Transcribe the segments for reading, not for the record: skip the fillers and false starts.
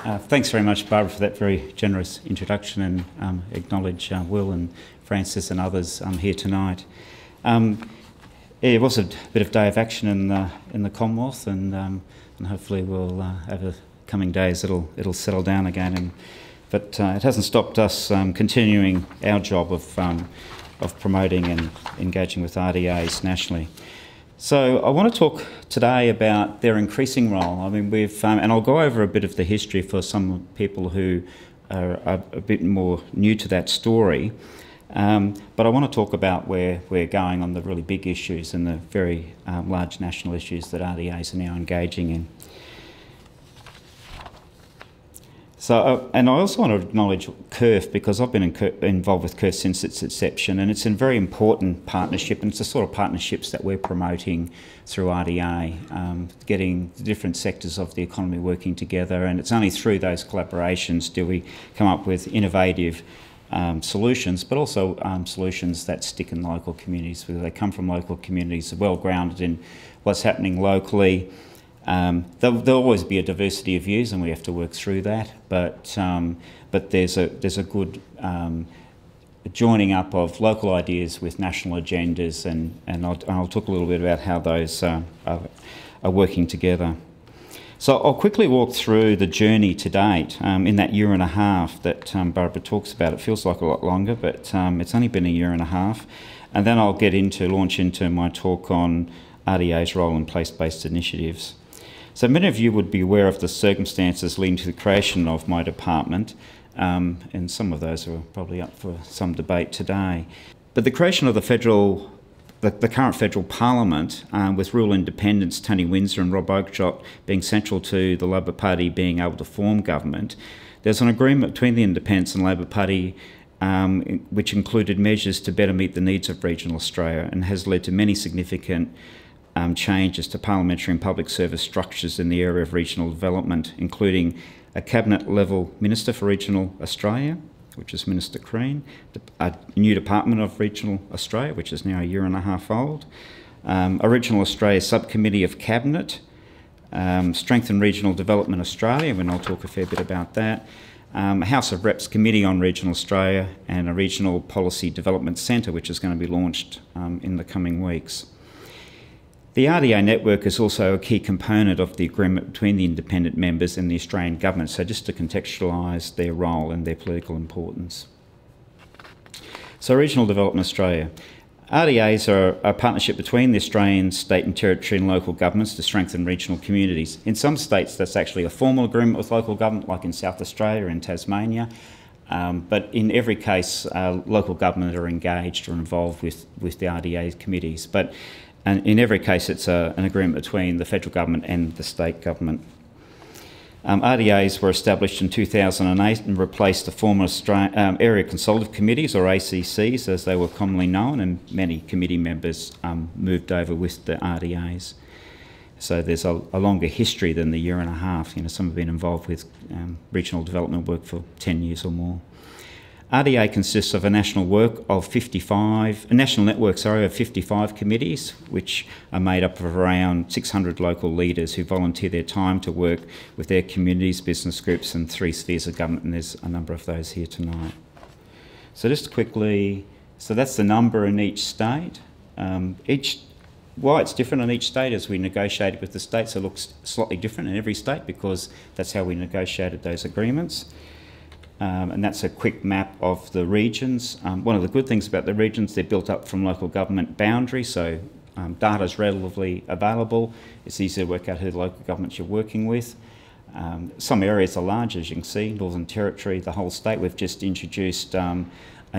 Thanks very much, Barbara, for that very generous introduction, and acknowledge Will and Francis and others here tonight. It was a bit of day of action in the Commonwealth, and hopefully we'll over the coming days it'll settle down again. But it hasn't stopped us continuing our job of promoting and engaging with RDAs nationally. So I want to talk today about their increasing role. I mean, and I'll go over a bit of the history for some people who are a bit more new to that story. But I want to talk about where we're going on the really big issues and the very large national issues that RDAs are now engaging in. So, and I also want to acknowledge CURF, because I've been involved with CURF since its inception, and it's a very important partnership, and it's the sort of partnerships that we're promoting through RDA, getting the different sectors of the economy working together, and it's only through those collaborations do we come up with innovative solutions, but also solutions that stick in local communities, whether they come from local communities, are well grounded in what's happening locally. There'll always be a diversity of views, and we have to work through that. But there's a good joining up of local ideas with national agendas, and I'll talk a little bit about how those are working together. So I'll quickly walk through the journey to date in that year and a half that Barbara talks about. It feels like a lot longer, but it's only been a year and a half, and then I'll launch into my talk on RDA's role in place-based initiatives. So many of you would be aware of the circumstances leading to the creation of my department, and some of those are probably up for some debate today. But the creation of the current federal parliament, with rural independents Tony Windsor and Rob Oakeshott being central to the Labor Party being able to form government, there's an agreement between the Independents and Labor Party which included measures to better meet the needs of regional Australia, and has led to many significant changes to parliamentary and public service structures in the area of regional development, including a cabinet-level Minister for Regional Australia, which is Minister Crean, a new Department of Regional Australia, which is now a year and a half old, a Regional Australia Subcommittee of Cabinet, Strengthen Regional Development Australia, and I'll talk a fair bit about that, a House of Reps Committee on Regional Australia, and a Regional Policy Development Centre, which is going to be launched in the coming weeks. The RDA network is also a key component of the agreement between the independent members and the Australian government, so just to contextualise their role and their political importance. So Regional Development Australia. RDAs are a partnership between the Australian state and territory and local governments to strengthen regional communities. In some states that's actually a formal agreement with local government, like in South Australia and Tasmania, but in every case local government are engaged or involved with the RDA committees. And in every case, it's an agreement between the federal government and the state government. RDAs were established in 2008 and replaced the former Area Consultative Committees, or ACCs, as they were commonly known, and many committee members moved over with the RDAs. So there's a longer history than the year and a half. You know, some have been involved with regional development work for 10 years or more. RDA consists of a national network of 55 committees, which are made up of around 600 local leaders who volunteer their time to work with their communities, business groups, and 3 spheres of government, and there's a number of those here tonight. So just quickly, so that's the number in each state. Why it's different in each state is we negotiated with the states. It looks slightly different in every state because that's how we negotiated those agreements. And that's a quick map of the regions. One of the good things about the regions, they're built up from local government boundaries, so data is relatively available. It's easy to work out who the local governments you're working with. Some areas are large, as you can see, Northern Territory, the whole state. We've just introduced a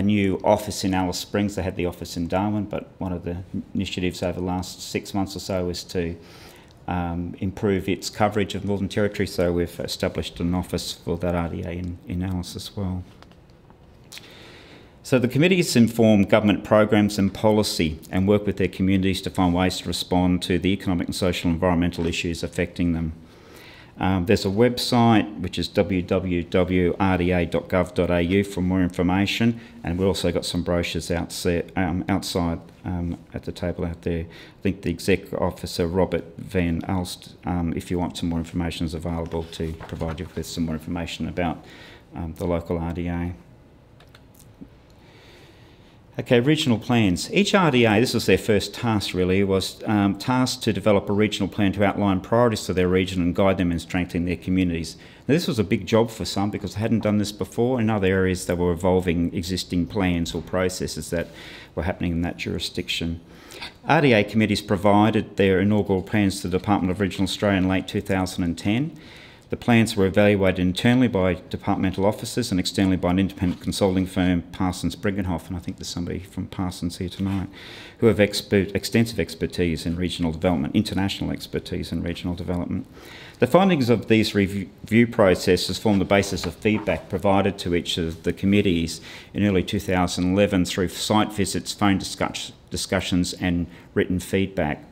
new office in Alice Springs. They had the office in Darwin, but one of the initiatives over the last 6 months or so is to improve its coverage of Northern Territory, so we've established an office for that RDA in Alice as well. So the committees inform government programs and policy and work with their communities to find ways to respond to the economic and social and environmental issues affecting them. There's a website which is www.rda.gov.au for more information, and we've also got some brochures outside at the table out there. I think the Exec Officer, Robert Van Alst, if you want some more information, is available to provide you with some more information about the local RDA. Okay, regional plans. Each RDA, this was their first task really, was tasked to develop a regional plan to outline priorities for their region and guide them in strengthening their communities. Now, this was a big job for some because they hadn't done this before. In other areas, they were evolving existing plans or processes that were happening in that jurisdiction. RDA committees provided their inaugural plans to the Department of Regional Australia in late 2010. The plans were evaluated internally by departmental officers and externally by an independent consulting firm, Parsons Brigham, and I think there's somebody from Parsons here tonight, who have extensive expertise in regional development, international expertise in regional development. The findings of these review processes form the basis of feedback provided to each of the committees in early 2011 through site visits, phone discussions and written feedback.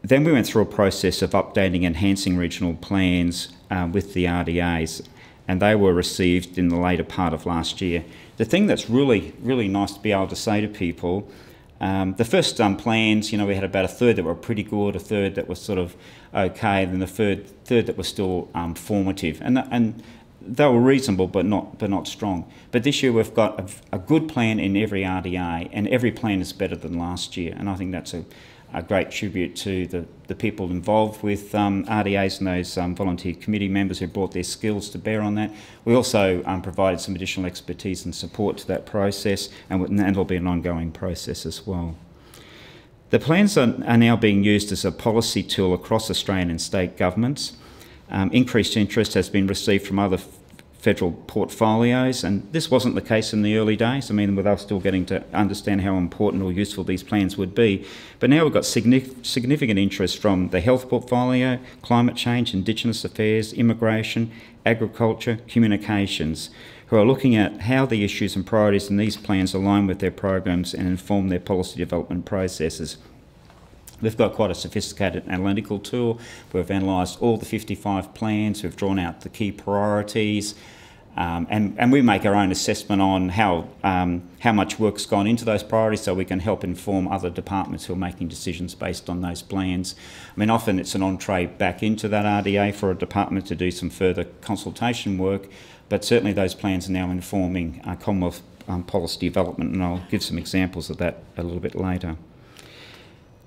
Then we went through a process of updating and enhancing regional plans with the RDAs, and they were received in the later part of last year. The thing that's really nice to be able to say to people, the first plans, you know, we had about a third that were pretty good, a third that was sort of okay, and then the third that was still formative, and they were reasonable but not strong. But this year we've got a good plan in every RDA, and every plan is better than last year, and I think that's a great tribute to the people involved with RDAs and those volunteer committee members who brought their skills to bear on that. We also provided some additional expertise and support to that process, and it'll be an ongoing process as well. The plans are now being used as a policy tool across Australian and state governments. Increased interest has been received from other federal portfolios, and this wasn't the case in the early days. I mean, without still getting to understand how important or useful these plans would be. But now we've got significant interest from the health portfolio, climate change, Indigenous affairs, immigration, agriculture, communications, who are looking at how the issues and priorities in these plans align with their programs and inform their policy development processes. We've got quite a sophisticated analytical tool. We've analysed all the 55 plans, we've drawn out the key priorities, and we make our own assessment on how much work's gone into those priorities so we can help inform other departments who are making decisions based on those plans. I mean, often it's an entree back into that RDA for a department to do some further consultation work, but certainly those plans are now informing Commonwealth policy development, and I'll give some examples of that a little bit later.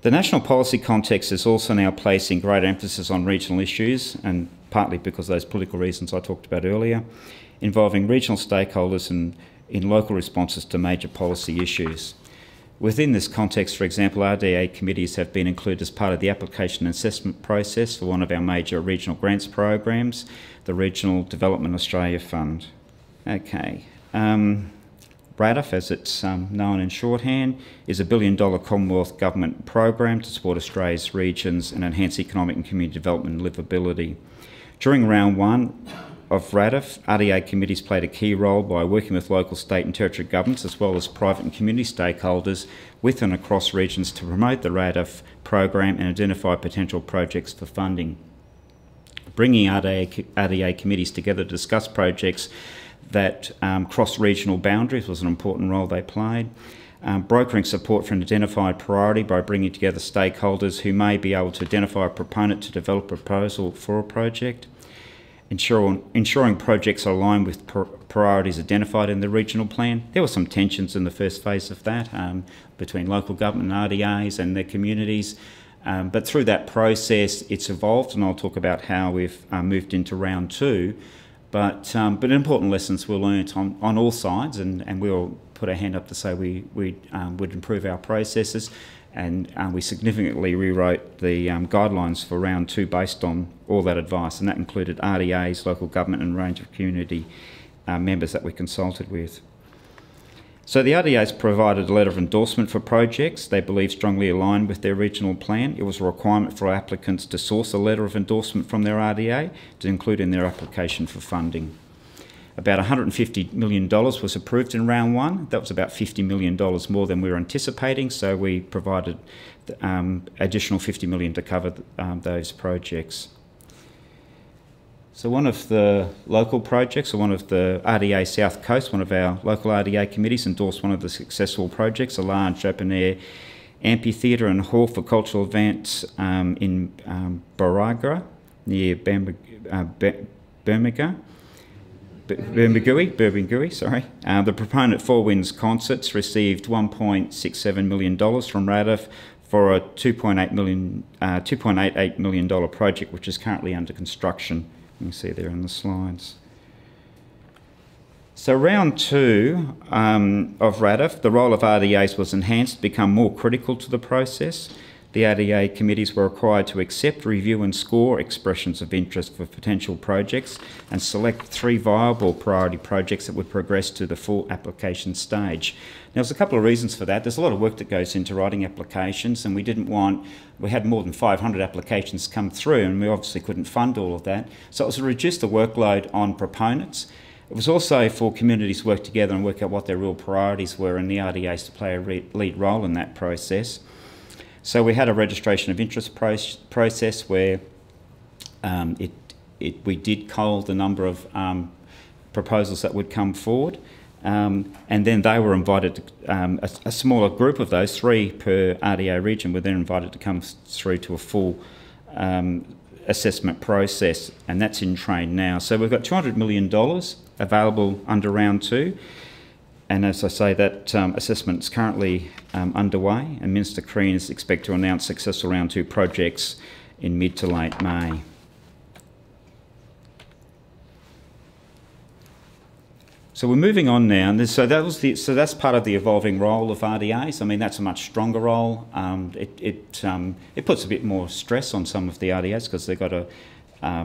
The national policy context is also now placing greater emphasis on regional issues, and partly because of those political reasons I talked about earlier, involving regional stakeholders in local responses to major policy issues. Within this context, for example, RDA committees have been included as part of the application and assessment process for one of our major regional grants programs, the Regional Development Australia Fund. Okay. RADF, as it's known in shorthand, is a $1 billion Commonwealth Government program to support Australia's regions and enhance economic and community development and livability. During round one of RADF, RDA committees played a key role by working with local, state and territory governments as well as private and community stakeholders with and across regions to promote the RADF program and identify potential projects for funding. Bringing RDA committees together to discuss projects that cross regional boundaries was an important role they played. Brokering support for an identified priority by bringing together stakeholders who may be able to identify a proponent to develop a proposal for a project. Ensuring projects are aligned with priorities identified in the regional plan. There were some tensions in the first phase of that between local government and RDAs and their communities. But through that process, it's evolved, and I'll talk about how we've moved into round two. But important lessons were learnt on all sides, and we'll put our hand up to say we would improve our processes, and we significantly rewrote the guidelines for round two based on all that advice, and that included RDAs, local government and a range of community members that we consulted with. So the RDAs provided a letter of endorsement for projects they believe strongly aligned with their regional plan. It was a requirement for applicants to source a letter of endorsement from their RDA to include in their application for funding. About $150 million was approved in round one. That was about $50 million more than we were anticipating, so we provided additional $50 million to cover those projects. So one of the local projects, or one of the RDA South Coast, one of our local RDA committees endorsed one of the successful projects, a large open-air amphitheatre and hall for cultural events in Baragra, near Bermagui, sorry. The proponent Four Winds Concerts received $1.67 million from RADF for a $2.88 million project, which is currently under construction. You can see there in the slides. So round 2 of RADF, the role of RDAs was enhanced to become more critical to the process. The RDA committees were required to accept, review and score expressions of interest for potential projects and select 3 viable priority projects that would progress to the full application stage. Now, there's a couple of reasons for that. There's a lot of work that goes into writing applications, and we had more than 500 applications come through, and we obviously couldn't fund all of that. So it was to reduce the workload on proponents. It was also for communities to work together and work out what their real priorities were, and the RDAs to play a lead role in that process. So we had a registration of interest process where we did cull the number of proposals that would come forward, and then they were invited to, a smaller group of those, 3 per RDA region, were then invited to come through to a full assessment process, and that's in train now. So we've got $200 million available under round 2. And as I say, that assessment is currently underway, and Minister Crean is expected to announce successful round 2 projects in mid to late May. So we're moving on now, and so that's part of the evolving role of RDAs. I mean, that's a much stronger role. It puts a bit more stress on some of the RDAs because they've got to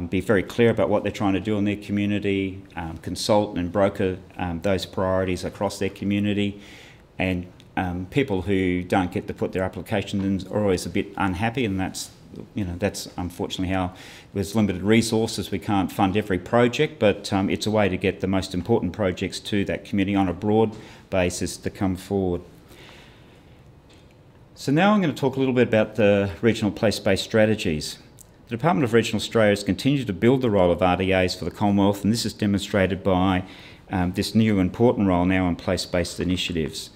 be very clear about what they're trying to do in their community, consult and broker those priorities across their community, and people who don't get to put their application in are always a bit unhappy, and that's unfortunately how, with limited resources, we can't fund every project, but it's a way to get the most important projects to that community on a broad basis to come forward. So now I'm going to talk a little bit about the regional place-based strategies. The Department of Regional Australia has continued to build the role of RDAs for the Commonwealth, and this is demonstrated by this new important role now in place-based initiatives.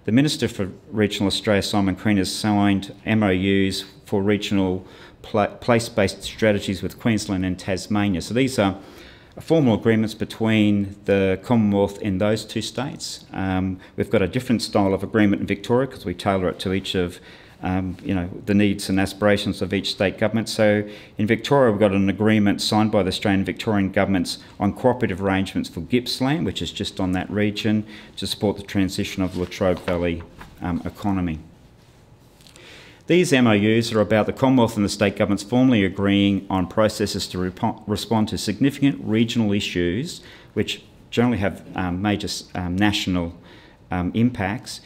The Minister for Regional Australia, Simon Crean, has signed MOUs for regional place-based strategies with Queensland and Tasmania. So these are formal agreements between the Commonwealth and those 2 states. We've got a different style of agreement in Victoria because we tailor it to each of the needs and aspirations of each state government. So in Victoria, we've got an agreement signed by the Australian and Victorian governments on cooperative arrangements for Gippsland, which is just on that region, to support the transition of the Latrobe Valley economy. These MOUs are about the Commonwealth and the state governments formally agreeing on processes to respond to significant regional issues, which generally have major national impacts,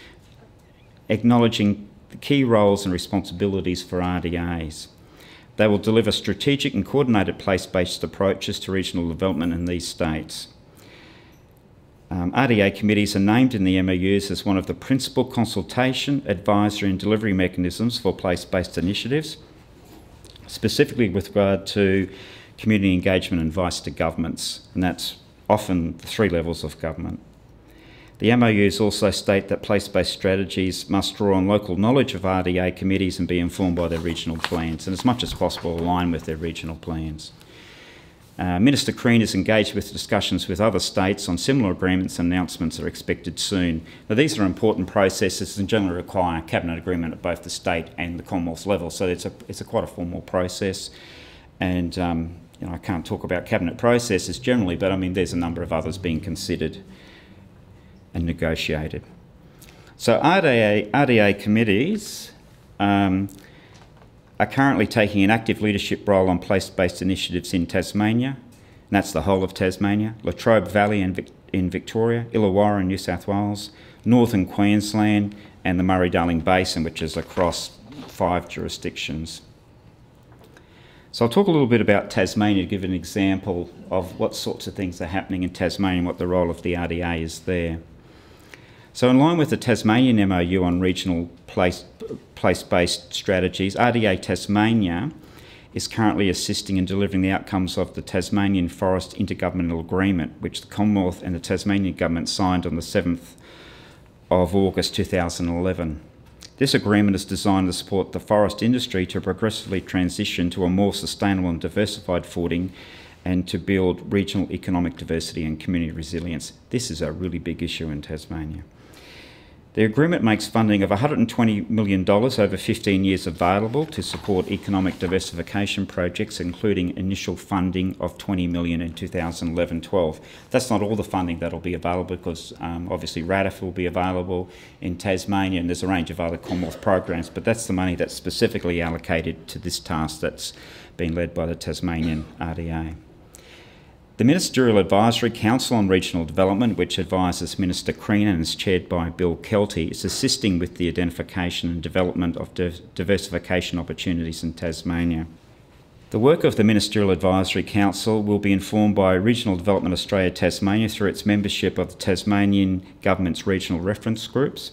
acknowledging the key roles and responsibilities for RDAs. They will deliver strategic and coordinated place-based approaches to regional development in these states. RDA committees are named in the MOUs as one of the principal consultation, advisory and delivery mechanisms for place-based initiatives, specifically with regard to community engagement and advice to governments, and that's often the 3 levels of government. The MOUs also state that place-based strategies must draw on local knowledge of RDA committees and be informed by their regional plans, and as much as possible align with their regional plans. Minister Crean is engaged with discussions with other states on similar agreements, and announcements are expected soon. Now, these are important processes and generally require cabinet agreement at both the state and the Commonwealth level, so it's quite a formal process. And I can't talk about cabinet processes generally, but I mean there's a number of others being considered and negotiated. So RDA committees are currently taking an active leadership role on place-based initiatives in Tasmania, and that's the whole of Tasmania, Latrobe Valley in Victoria, Illawarra in New South Wales, Northern Queensland, and the Murray-Darling Basin, which is across 5 jurisdictions. So I'll talk a little bit about Tasmania to give an example of what sorts of things are happening in Tasmania and what the role of the RDA is there. So in line with the Tasmanian MOU on regional place-based strategies, RDA Tasmania is currently assisting in delivering the outcomes of the Tasmanian Forest Intergovernmental Agreement, which the Commonwealth and the Tasmanian Government signed on the 7th of August 2011. This agreement is designed to support the forest industry to progressively transition to a more sustainable and diversified footing and to build regional economic diversity and community resilience. This is a really big issue in Tasmania. The agreement makes funding of $120 million over 15 years available to support economic diversification projects, including initial funding of $20 million in 2011-12. That's not all the funding that will be available because obviously RADF will be available in Tasmania and there's a range of other Commonwealth programs, but that's the money that's specifically allocated to this task that's been led by the Tasmanian RDA. The Ministerial Advisory Council on Regional Development, which advises Minister Crean and is chaired by Bill Kelty, is assisting with the identification and development of diversification opportunities in Tasmania. The work of the Ministerial Advisory Council will be informed by Regional Development Australia Tasmania through its membership of the Tasmanian Government's regional reference groups.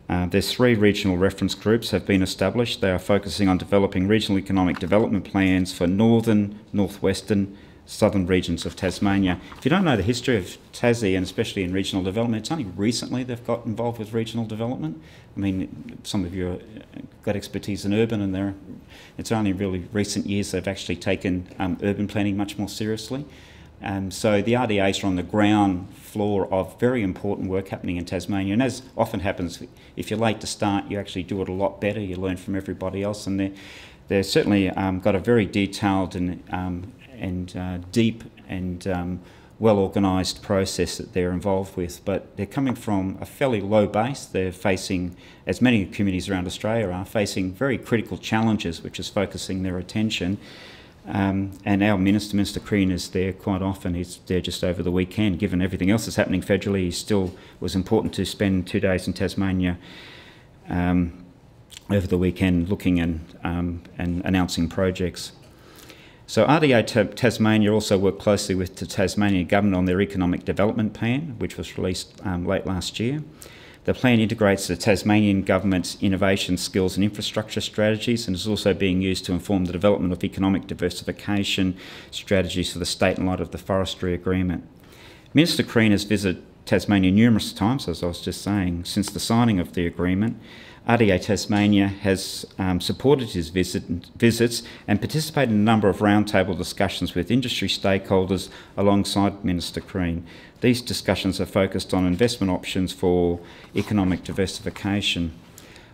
There's 3 regional reference groups have been established. They are focusing on developing regional economic development plans for northern, northwestern, southern regions of Tasmania. If you don't know the history of Tassie, and especially in regional development, it's only recently they've got involved with regional development. I mean, some of you have got expertise in urban, and it's only really recent years they've actually taken urban planning much more seriously. So the RDAs are on the ground floor of very important work happening in Tasmania, and as often happens, if you're late to start, you actually do it a lot better. You learn from everybody else, and they're certainly got a very detailed and deep and well-organised process that they're involved with, but they're coming from a fairly low base. They're facing, as many communities around Australia are, facing very critical challenges, which is focusing their attention. And our Minister Crean, is there quite often. He's there just over the weekend. Given everything else that's happening federally, he still was important to spend 2 days in Tasmania over the weekend looking and announcing projects. So RDA Tasmania also worked closely with the Tasmanian Government on their economic development plan, which was released late last year. The plan integrates the Tasmanian Government's innovation, skills and infrastructure strategies, and is also being used to inform the development of economic diversification strategies for the state in light of the forestry agreement. Minister Crean has visited Tasmania numerous times, as I was just saying, since the signing of the agreement. RDA Tasmania has supported his visits and participated in a number of roundtable discussions with industry stakeholders alongside Minister Crean. These discussions are focused on investment options for economic diversification.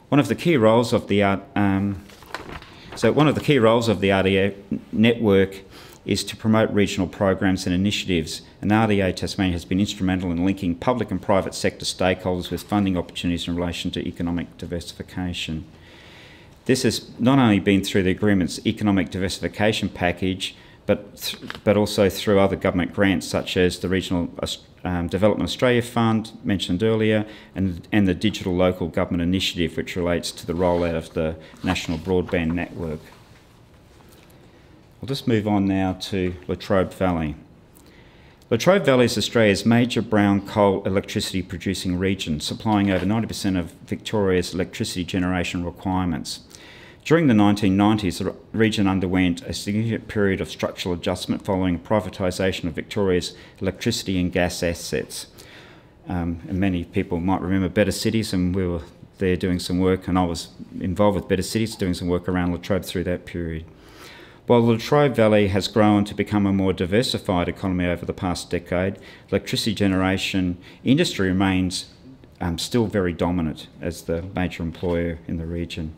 One of the key roles of the RDA network is to promote regional programs and initiatives, and RDA Tasmania has been instrumental in linking public and private sector stakeholders with funding opportunities in relation to economic diversification. This has not only been through the agreement's economic diversification package, but also through other government grants such as the Regional Development Australia Fund mentioned earlier, and the Digital Local Government Initiative, which relates to the rollout of the National Broadband Network. I'll just move on now to Latrobe Valley. Latrobe Valley is Australia's major brown coal electricity producing region, supplying over 90% of Victoria's electricity generation requirements. During the 1990s, the region underwent a significant period of structural adjustment following privatisation of Victoria's electricity and gas assets. And many people might remember Better Cities, and we were there doing some work, and I was involved with Better Cities doing some work around Latrobe through that period. While the Latrobe Valley has grown to become a more diversified economy over the past decade, the electricity generation industry remains still very dominant as the major employer in the region.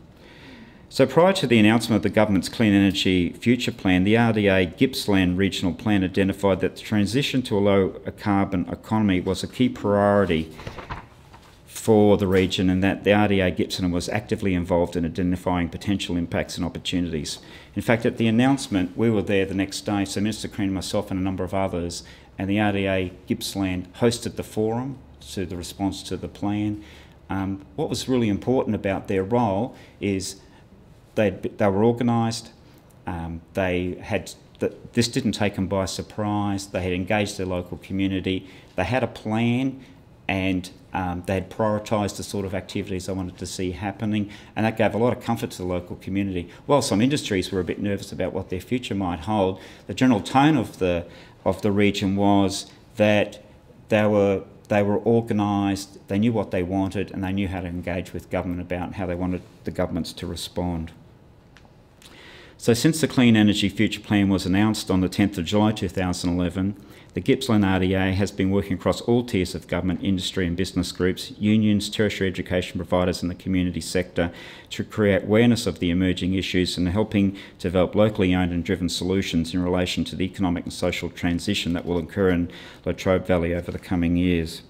So prior to the announcement of the government's Clean Energy Future Plan, the RDA Gippsland Regional Plan identified that the transition to a low-carbon economy was a key priority for the region, and that the RDA Gippsland was actively involved in identifying potential impacts and opportunities. In fact, at the announcement, we were there the next day, so Minister Crean, myself and a number of others, and the RDA Gippsland hosted the forum to the response to the plan. What was really important about their role is they were organised, this didn't take them by surprise, they had engaged their local community, they had a plan, and they had prioritised the sort of activities they wanted to see happening, and that gave a lot of comfort to the local community. While some industries were a bit nervous about what their future might hold, the general tone of the region was that they were organised, they knew what they wanted, and they knew how to engage with government about how they wanted the governments to respond. So since the Clean Energy Future Plan was announced on the 10th of July 2011, the Gippsland RDA has been working across all tiers of government, industry and business groups, unions, tertiary education providers and the community sector to create awareness of the emerging issues and helping develop locally owned and driven solutions in relation to the economic and social transition that will occur in Latrobe Valley over the coming years.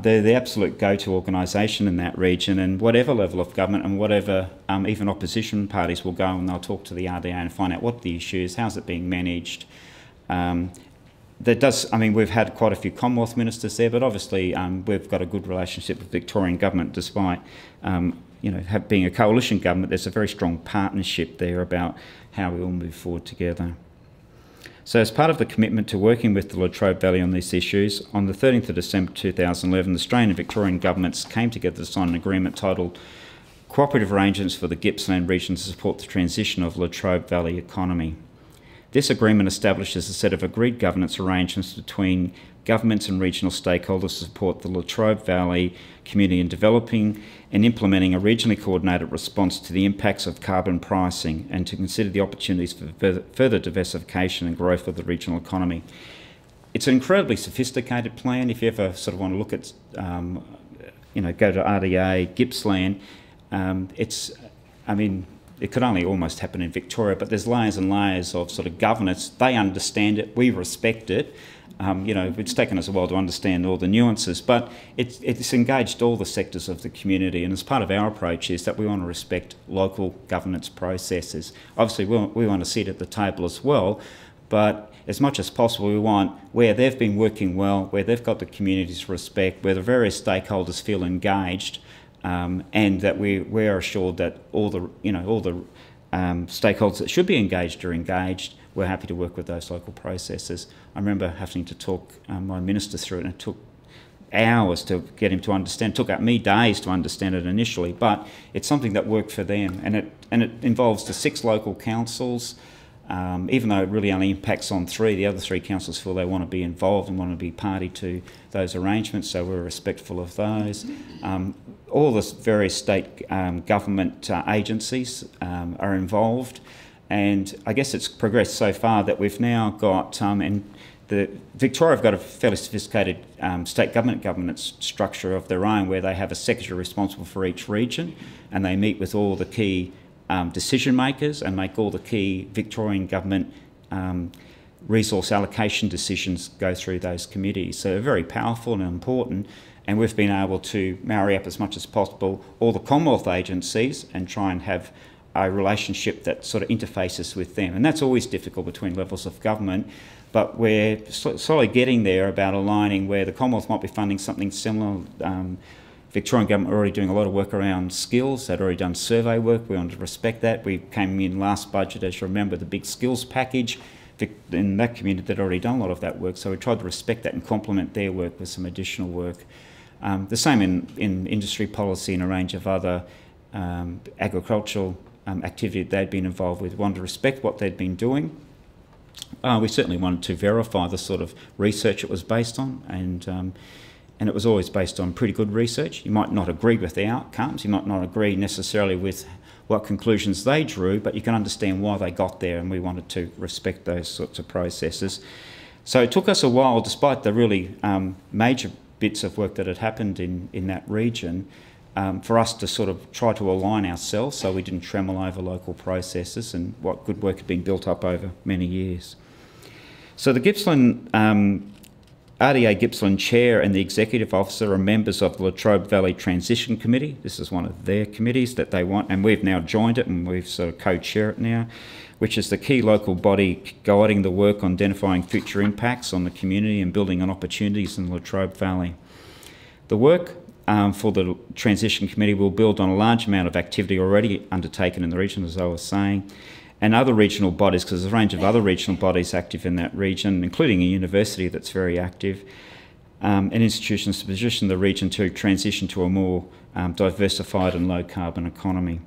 They're the absolute go-to organisation in that region, and whatever level of government and whatever even opposition parties will go and they'll talk to the RDA and find out what the issue is, how's it being managed. We've had quite a few Commonwealth ministers there, but obviously we've got a good relationship with the Victorian government despite being a coalition government. There's a very strong partnership there about how we all move forward together. So as part of the commitment to working with the Latrobe Valley on these issues, on the 13th of December 2011, the Australian and Victorian governments came together to sign an agreement titled Cooperative Arrangements for the Gippsland Region to Support the Transition of Latrobe Valley Economy. This agreement establishes a set of agreed governance arrangements between governments and regional stakeholders to support the Latrobe Valley community in developing and implementing a regionally coordinated response to the impacts of carbon pricing and to consider the opportunities for further diversification and growth of the regional economy. It's an incredibly sophisticated plan. If you ever sort of want to look at, go to RDA, Gippsland, it could only almost happen in Victoria, but there's layers and layers of sort of governance. They understand it, we respect it. It's taken us a while to understand all the nuances, but it's engaged all the sectors of the community, and as part of our approach is that we want to respect local governance processes. Obviously, we want to sit at the table as well, but as much as possible we want where they've been working well, where they've got the community's respect, where the various stakeholders feel engaged, and that we're assured that all the stakeholders that should be engaged are engaged. We're happy to work with those local processes. I remember having to talk my minister through it, and it took hours to get him to understand. It took me days to understand it initially, but it's something that worked for them, and it involves the 6 local councils. Even though it really only impacts on 3, the other 3 councils feel they want to be involved and want to be party to those arrangements, so we're respectful of those. All the various state government agencies are involved, and I guess it's progressed so far that we've now got, Victoria have got a fairly sophisticated state governance structure of their own, where they have a secretary responsible for each region, and they meet with all the key decision makers and make all the key Victorian government resource allocation decisions go through those committees. So they're very powerful and important, and we've been able to marry up as much as possible all the Commonwealth agencies and try and have a relationship that sort of interfaces with them. And that's always difficult between levels of government, but we're slowly getting there about aligning where the Commonwealth might be funding something similar. Victorian government are already doing a lot of work around skills. They'd already done survey work. We wanted to respect that. We came in last budget, as you remember, the big skills package. In that community, they'd already done a lot of that work, so we tried to respect that and complement their work with some additional work. The same in industry policy and a range of other agricultural activity they'd been involved with. We wanted to respect what they'd been doing. We certainly wanted to verify the sort of research it was based on, and it was always based on pretty good research. You might not agree with the outcomes, you might not agree necessarily with what conclusions they drew, but you can understand why they got there, and we wanted to respect those sorts of processes. So it took us a while, despite the really major bits of work that had happened in that region, for us to sort of try to align ourselves so we didn't tremble over local processes and what good work had been built up over many years. So the Gippsland RDA Gippsland Chair and the Executive Officer are members of the Latrobe Valley Transition Committee. This is one of their committees that they want, and we've now joined it and we've sort of co-chair it now, which is the key local body guiding the work on identifying future impacts on the community and building on opportunities in the Latrobe Valley. The work for the Transition Committee will build on a large amount of activity already undertaken in the region, as I was saying, and other regional bodies, because there's a range of other regional bodies active in that region, including a university that's very active. and institutions to position the region to transition to a more diversified and low-carbon economy.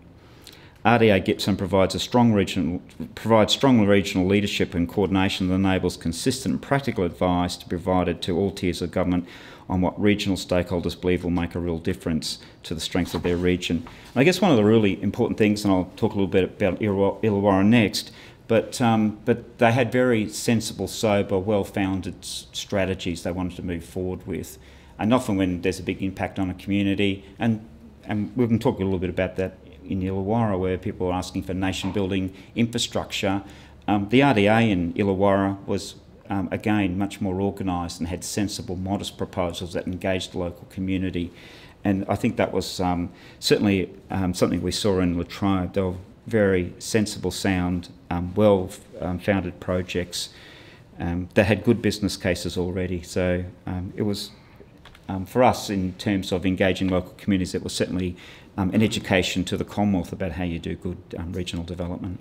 RDA Gippsland provides strong regional leadership and coordination that enables consistent and practical advice to be provided to all tiers of government on what regional stakeholders believe will make a real difference to the strength of their region. And I guess one of the really important things, and I'll talk a little bit about Illawarra next, but they had very sensible, sober, well-founded strategies they wanted to move forward with. And often when there's a big impact on a community, and we can talk a little bit about that in Illawarra, where people are asking for nation-building infrastructure, the RDA in Illawarra was again much more organised and had sensible, modest proposals that engaged the local community. And I think that was certainly something we saw in Latrobe. They were very sensible, sound, well-founded projects that had good business cases already. So it was, for us, in terms of engaging local communities, it was certainly an education to the Commonwealth about how you do good regional development.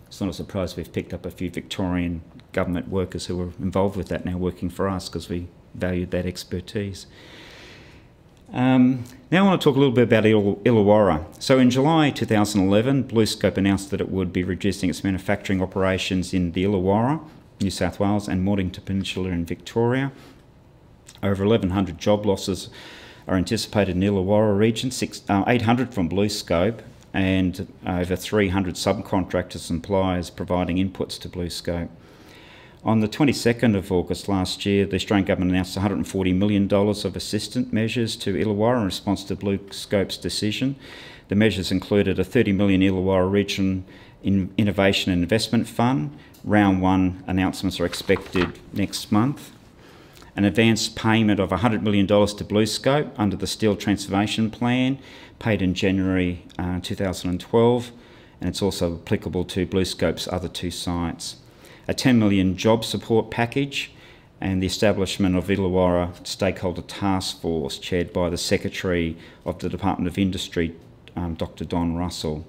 It's not a surprise we've picked up a few Victorian government workers who were involved with that now working for us, because we valued that expertise. Now I want to talk a little bit about Illawarra. So in July 2011, BlueScope announced that it would be reducing its manufacturing operations in the Illawarra, New South Wales, and Mornington Peninsula in Victoria. Over 1,100 job losses are anticipated in the Illawarra region, 800 from BlueScope, and over 300 subcontractors and suppliers providing inputs to BlueScope. On the 22nd of August last year, the Australian Government announced $140 million of assistance measures to Illawarra in response to BlueScope's decision. The measures included a $30 million Illawarra Region Innovation and Investment Fund. Round 1 announcements are expected next month. An advance payment of $100 million to BlueScope under the Steel Transformation Plan, paid in January 2012, and it's also applicable to BlueScope's other 2 sites. A $10 million job support package, and the establishment of Illawarra Stakeholder Task Force, chaired by the Secretary of the Department of Industry, Dr. Don Russell.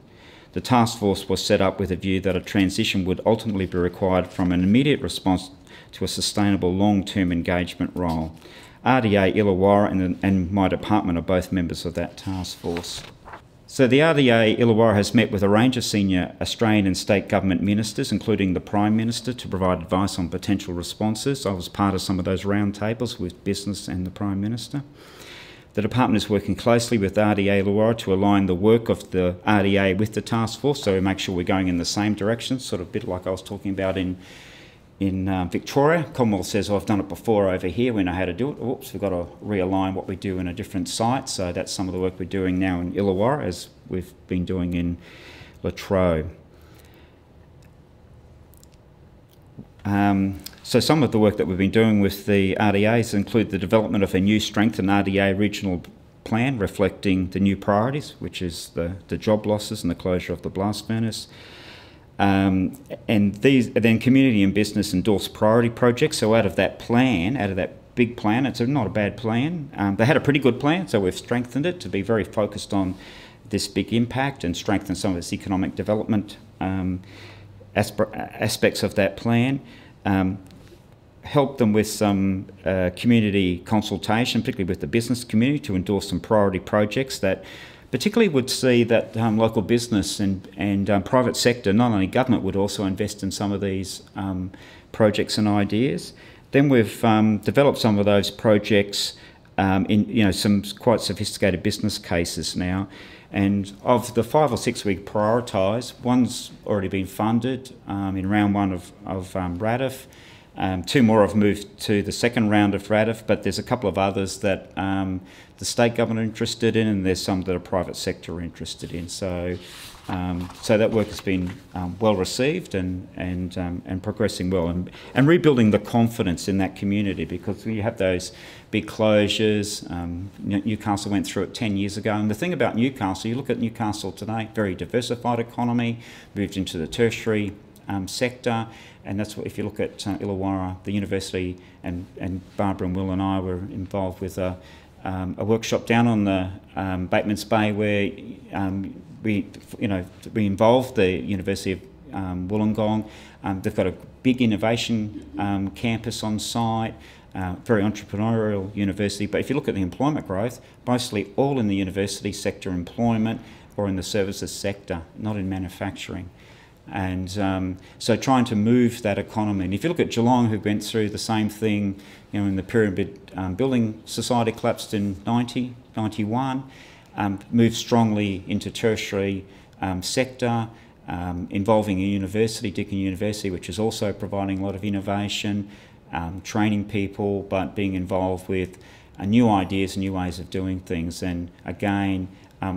The task force was set up with a view that a transition would ultimately be required from an immediate response to a sustainable long-term engagement role. RDA Illawarra and my department are both members of that task force. So the RDA Illawarra has met with a range of senior Australian and state government ministers, including the Prime Minister, to provide advice on potential responses. I was part of some of those roundtables with business and the Prime Minister. The department is working closely with RDA Illawarra to align the work of the RDA with the task force, so we make sure we're going in the same direction, sort of a bit like I was talking about in Victoria. Commonwealth says, oh, I've done it before over here, we know how to do it. Oops, we've got to realign what we do in a different site. So that's some of the work we're doing now in Illawarra, as we've been doing in Latrobe. So some of the work that we've been doing with the RDAs include the development of a new strengthened RDA regional plan reflecting the new priorities, which is the job losses and the closure of the blast furnace. And then community and business endorsed priority projects. So out of that plan, out of that big plan, it's not a bad plan. They had a pretty good plan, so we've strengthened it to be very focused on this big impact and strengthen some of its economic development aspects of that plan. Help them with some community consultation, particularly with the business community, to endorse some priority projects that particularly would see that local business and private sector, not only government, would also invest in some of these projects and ideas. Then we've developed some of those projects in some quite sophisticated business cases now. And of the 5 or 6 we prioritise, one's already been funded in round 1 of RADF. 2 more have moved to the second round of RADF, but there's a couple of others that the state government are interested in, and there's some that the private sector are interested in. So, so that work has been well received and progressing well, and rebuilding the confidence in that community, because we have those big closures. Newcastle went through it 10 years ago, and the thing about Newcastle, you look at Newcastle today, very diversified economy, moved into the tertiary sector. And that's what, if you look at Illawarra, the university, and Barbara and Will and I were involved with a workshop down on the Batemans Bay, where we involved the University of Wollongong. They've got a big innovation campus on site. very entrepreneurial university. But if you look at the employment growth, mostly all in the university sector employment or in the services sector, not in manufacturing. And so trying to move that economy. And if you look at Geelong, who went through the same thing, you know, in the Pyramid Building Society collapsed in 91, moved strongly into tertiary sector, involving a university, Deakin University, which is also providing a lot of innovation, training people, but being involved with new ideas and new ways of doing things. And again,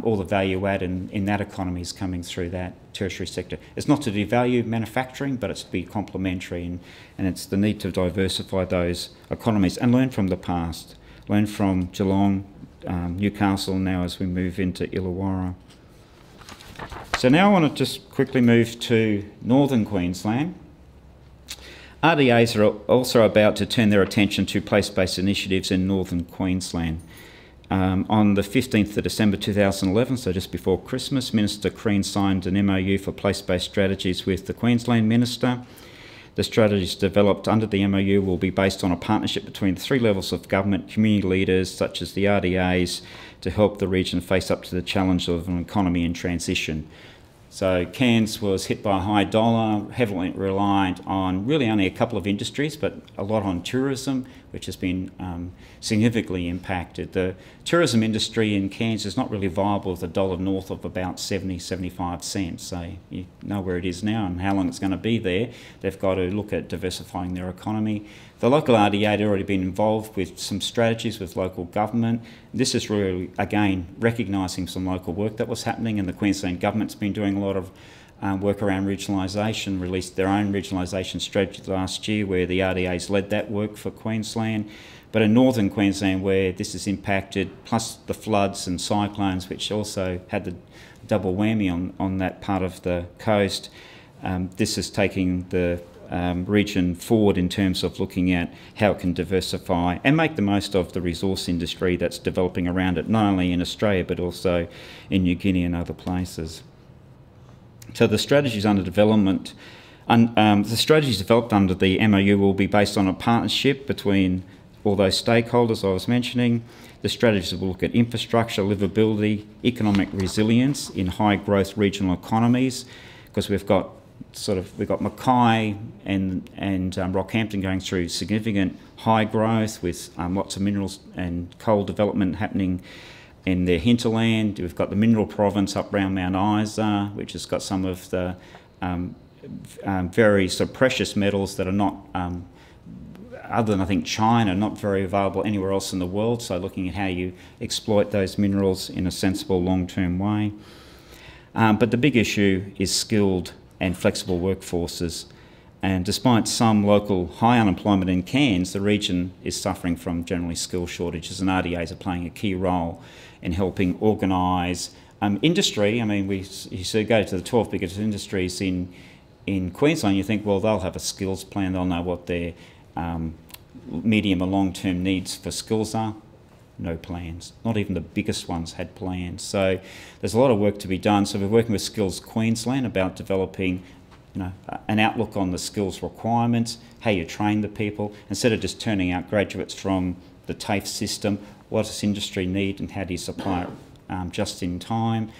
all the value add in that economy is coming through that tertiary sector. It's not to devalue manufacturing, but it's to be complementary, and it's the need to diversify those economies and learn from the past. Learn from Geelong, Newcastle now as we move into Illawarra. So now I want to just quickly move to northern Queensland. RDAs are also about to turn their attention to place-based initiatives in northern Queensland. On the 15th of December 2011, so just before Christmas, Minister Crean signed an MOU for place-based strategies with the Queensland Minister. The strategies developed under the MOU will be based on a partnership between the three levels of government, community leaders such as the RDAs, to help the region face up to the challenge of an economy in transition. So Cairns was hit by a high dollar, heavily reliant on really only a couple of industries, but a lot on tourism, which has been significantly impacted. The tourism industry in Cairns is not really viable with a dollar north of about 70, 75 cents. So you know where it is now and how long it's going to be there. They've got to look at diversifying their economy. The local RDA had already been involved with some strategies with local government. This is really, again, recognising some local work that was happening, and the Queensland government's been doing a lot of work around regionalisation, released their own regionalisation strategy last year where the RDAs led that work for Queensland. But in northern Queensland, where this is impacted, plus the floods and cyclones, which also had the double whammy on that part of the coast, this is taking the region forward in terms of looking at how it can diversify and make the most of the resource industry that's developing around it, not only in Australia but also in New Guinea and other places. So the strategies under development, the strategies developed under the MOU will be based on a partnership between all those stakeholders I was mentioning. The strategies will look at infrastructure, livability, economic resilience in high growth regional economies, because we've got Mackay and Rockhampton going through significant high growth with lots of minerals and coal development happening in their hinterland. We've got the mineral province up around Mount Isa, which has got some of the very sort of precious metals that are not, other than I think China, not very available anywhere else in the world. So looking at how you exploit those minerals in a sensible long-term way. But the big issue is skilled and flexible workforces. And despite some local high unemployment in Cairns, the region is suffering from generally skill shortages, and RDAs are playing a key role in helping organise industry. I mean, you go to the 12 biggest industries in Queensland, you think, well, they'll have a skills plan, they'll know what their medium and long-term needs for skills are. No plans. Not even the biggest ones had plans. So there's a lot of work to be done. So we're working with Skills Queensland about developing, you know, an outlook on the skills requirements, how you train the people, instead of just turning out graduates from the TAFE system. What does industry need and how do you supply it just in time?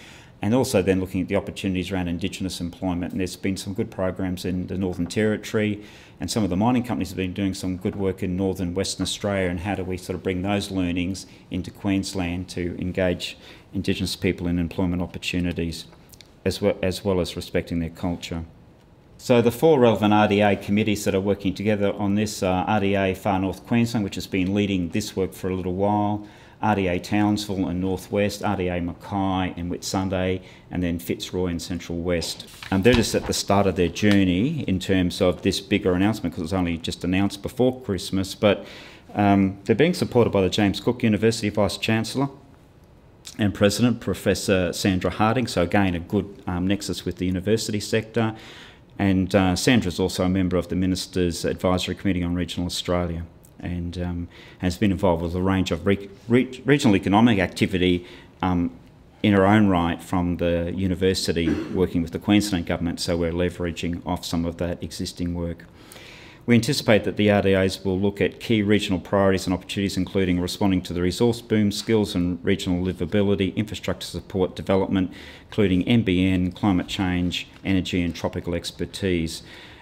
And also then looking at the opportunities around Indigenous employment. And there's been some good programs in the Northern Territory, and some of the mining companies have been doing some good work in Northern Western Australia, and how do we sort of bring those learnings into Queensland to engage Indigenous people in employment opportunities, as well as respecting their culture. So the four relevant RDA committees that are working together on this are RDA Far North Queensland, which has been leading this work for a little while, RDA Townsville and North West, RDA Mackay and Whitsunday, and then Fitzroy and Central West. They're just at the start of their journey in terms of this bigger announcement, because it was only just announced before Christmas, but they're being supported by the James Cook University Vice-Chancellor and President, Professor Sandra Harding, so again a good nexus with the university sector. And Sandra's also a member of the Minister's Advisory Committee on Regional Australia, and has been involved with a range of regional economic activity in her own right from the university, working with the Queensland Government, so we're leveraging off some of that existing work. We anticipate that the RDAs will look at key regional priorities and opportunities, including responding to the resource boom, skills and regional livability, infrastructure support development, including NBN, climate change, energy and tropical expertise.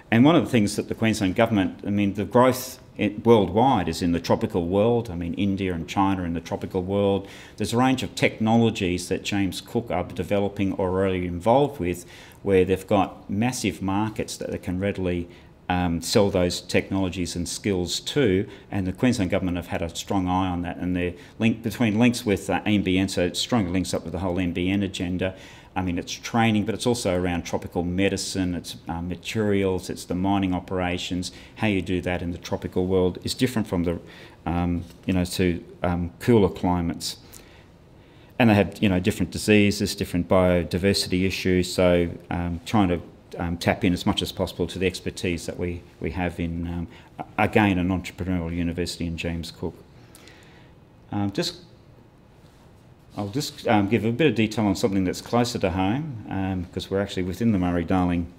And one of the things that the Queensland Government, I mean, the growth worldwide is in the tropical world. I mean, India and China in the tropical world. There's a range of technologies that James Cook are developing or already involved with, where they've got massive markets that they can readily sell those technologies and skills to, and the Queensland Government have had a strong eye on that, and they're links with NBN, so it strongly links up with the whole NBN agenda. I mean, it's training, but it's also around tropical medicine, it's materials, it's the mining operations. How you do that in the tropical world is different from the, cooler climates. And they have, different diseases, different biodiversity issues, so trying to tap in as much as possible to the expertise that we have in, again, an entrepreneurial university in James Cook. I'll just give a bit of detail on something that's closer to home, because we're actually within the Murray-Darling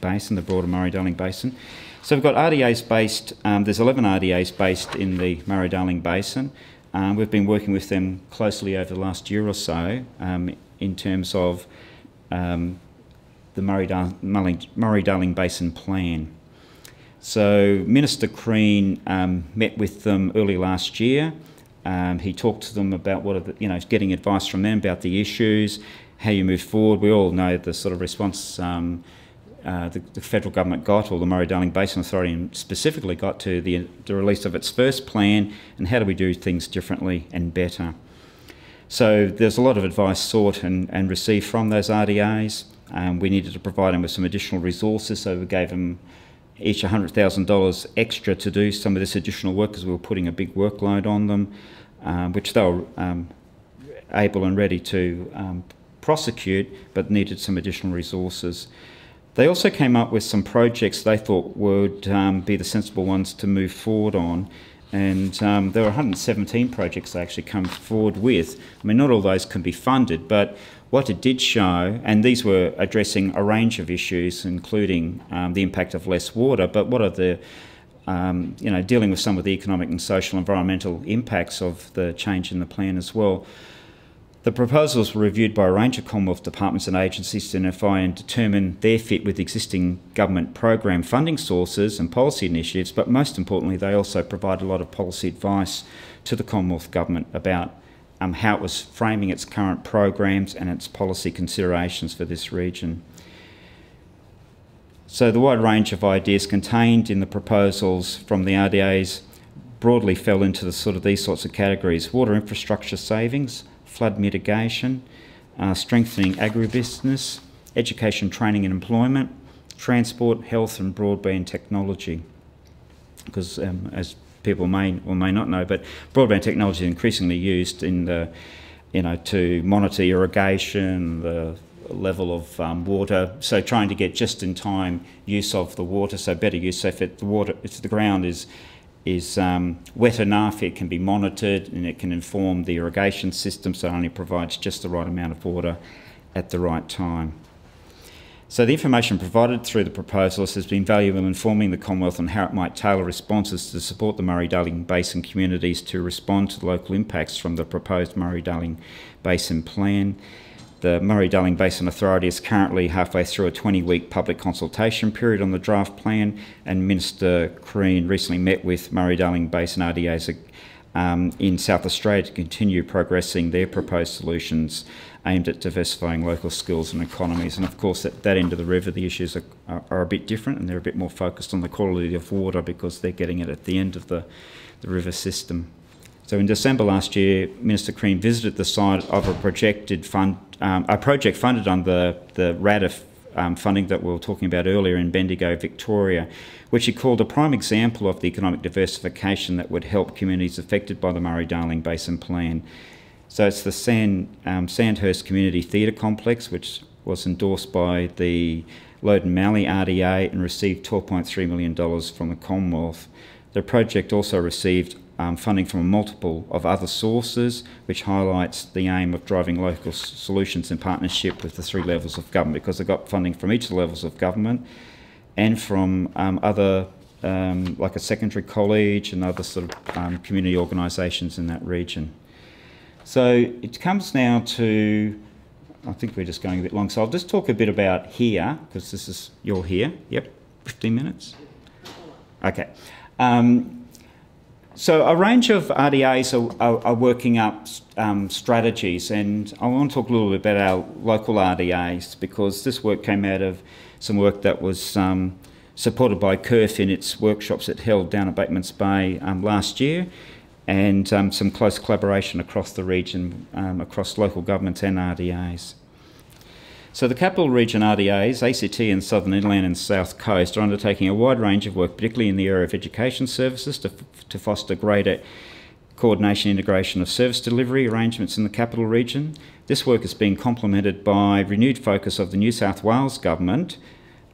Basin, the broader Murray-Darling Basin. So we've got RDAs based, there's 11 RDAs based in the Murray-Darling Basin. We've been working with them closely over the last year or so in terms of the Murray-Darling Basin Plan. So Minister Crean met with them early last year. He talked to them about what are the, getting advice from them about the issues, how you move forward. We all know the sort of response the federal government got, or the Murray-Darling Basin Authority specifically got, to the release of its first plan, and how do we do things differently and better. So there's a lot of advice sought and received from those RDAs. We needed to provide them with some additional resources, so we gave them each $100,000 extra to do some of this additional work, because we were putting a big workload on them, which they were able and ready to prosecute, but needed some additional resources. They also came up with some projects they thought would be the sensible ones to move forward on, and there were 117 projects they actually come forward with. I mean, not all those can be funded, but what it did show, and these were addressing a range of issues, including the impact of less water, but what are the, dealing with some of the economic and social environmental impacts of the change in the plan as well. The proposals were reviewed by a range of Commonwealth departments and agencies to identify and determine their fit with existing government program funding sources and policy initiatives, but most importantly, they also provide a lot of policy advice to the Commonwealth Government about how it was framing its current programs and its policy considerations for this region. So the wide range of ideas contained in the proposals from the RDAs broadly fell into these sorts of categories: water infrastructure savings, flood mitigation, strengthening agribusiness, education, training and employment, transport, health and broadband technology. Because as people may or may not know, but broadband technology is increasingly used in the, to monitor irrigation, the level of water, so trying to get just-in-time use of the water, so better use. So if the ground is wet enough, it can be monitored and it can inform the irrigation system, so it only provides just the right amount of water at the right time. So the information provided through the proposals has been valuable in informing the Commonwealth on how it might tailor responses to support the Murray-Darling Basin communities to respond to the local impacts from the proposed Murray-Darling Basin Plan. The Murray-Darling Basin Authority is currently halfway through a 20-week public consultation period on the draft plan, and Minister Crean recently met with Murray-Darling Basin RDAs in South Australia to continue progressing their proposed solutions aimed at diversifying local skills and economies. And of course, at that end of the river, the issues are a bit different, and they're a bit more focused on the quality of water because they're getting it at the end of the river system. So in December last year, Minister Crean visited the site of a project funded under the RADIF funding that we were talking about earlier in Bendigo, Victoria, which he called a prime example of the economic diversification that would help communities affected by the Murray-Darling Basin Plan. So it's the Sandhurst Community Theatre Complex, which was endorsed by the Loden Mallee RDA and received $12.3 million from the Commonwealth. The project also received funding from a multiple of other sources, which highlights the aim of driving local solutions in partnership with the three levels of government, because they got funding from each of the levels of government and from other like a secondary college and other sort of community organisations in that region. So it comes now to, I think we're just going a bit long, so I'll just talk a bit about here, because this is, you're here, yep, 15 minutes? Okay. So a range of RDAs are working up strategies, and I want to talk a little bit about our local RDAs, because this work came out of some work that was supported by CURF in its workshops it held down at Batemans Bay last year, and some close collaboration across the region, across local governments and RDAs. So the Capital Region RDAs, ACT and Southern Inland and South Coast, are undertaking a wide range of work, particularly in the area of education services, to foster greater coordination and integration of service delivery arrangements in the Capital Region. This work is being complemented by renewed focus of the New South Wales Government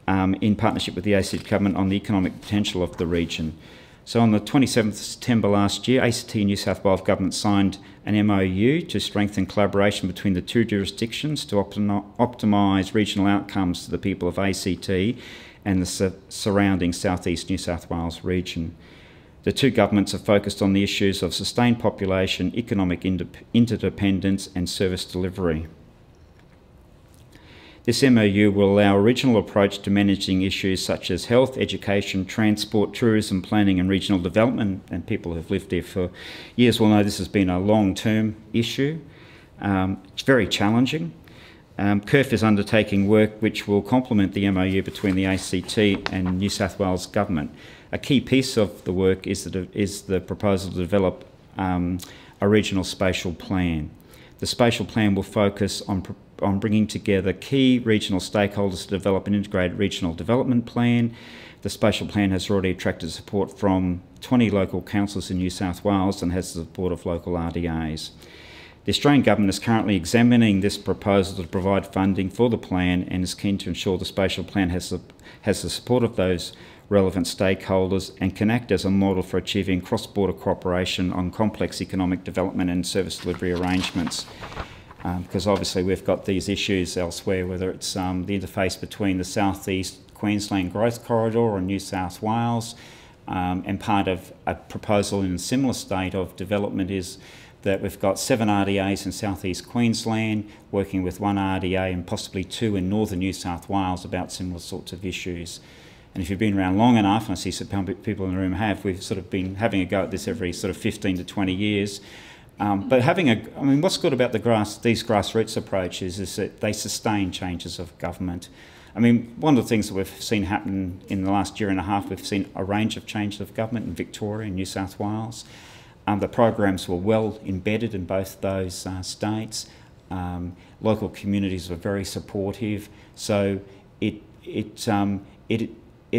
in partnership with the ACT Government on the economic potential of the region. So on the 27th of September last year, ACT and New South Wales Government signed an MOU to strengthen collaboration between the two jurisdictions to optimise regional outcomes to the people of ACT and the surrounding southeast New South Wales region. The two governments are focused on the issues of sustained population, economic interdependence and service delivery. This MOU will allow a regional approach to managing issues such as health, education, transport, tourism, planning and regional development, and people who've lived here for years will know this has been a long-term issue. It's very challenging. CURF is undertaking work which will complement the MOU between the ACT and New South Wales Government. A key piece of the work is the proposal to develop a regional spatial plan. The spatial plan will focus on bringing together key regional stakeholders to develop an integrated regional development plan. The spatial plan has already attracted support from 20 local councils in New South Wales and has the support of local RDAs. The Australian Government is currently examining this proposal to provide funding for the plan and is keen to ensure the spatial plan has the support of those relevant stakeholders and can act as a model for achieving cross-border cooperation on complex economic development and service delivery arrangements. Because obviously we've got these issues elsewhere, whether it's the interface between the southeast Queensland Growth Corridor and New South Wales, and part of a proposal in a similar state of development is that we've got 7 RDAs in southeast Queensland working with 1 RDA and possibly 2 in northern New South Wales about similar sorts of issues. And if you've been around long enough, and I see some people in the room have, we've sort of been having a go at this every sort of 15 to 20 years. But I mean, what's good about these grassroots approaches is that they sustain changes of government. I mean, one of the things that we've seen happen in the last year and a half, we've seen a range of changes of government in Victoria and New South Wales. The programs were well embedded in both those states. Local communities were very supportive. So it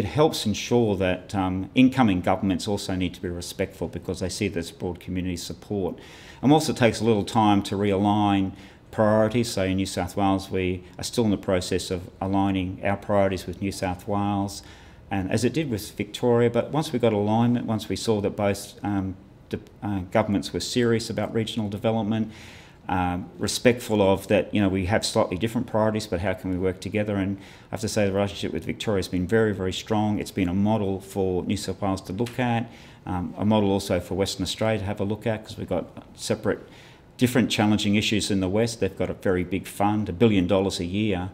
helps ensure that incoming governments also need to be respectful because they see there's broad community support. And also takes a little time to realign priorities. So in New South Wales, we are still in the process of aligning our priorities with New South Wales, and as it did with Victoria. But once we got alignment, once we saw that both governments were serious about regional development, respectful of that, you know, we have slightly different priorities, but how can we work together? And I have to say the relationship with Victoria has been very, very strong. It's been a model for New South Wales to look at, a model also for Western Australia to have a look at, because we've got separate, different challenging issues in the West. They've got a very big fund, $1 billion a year,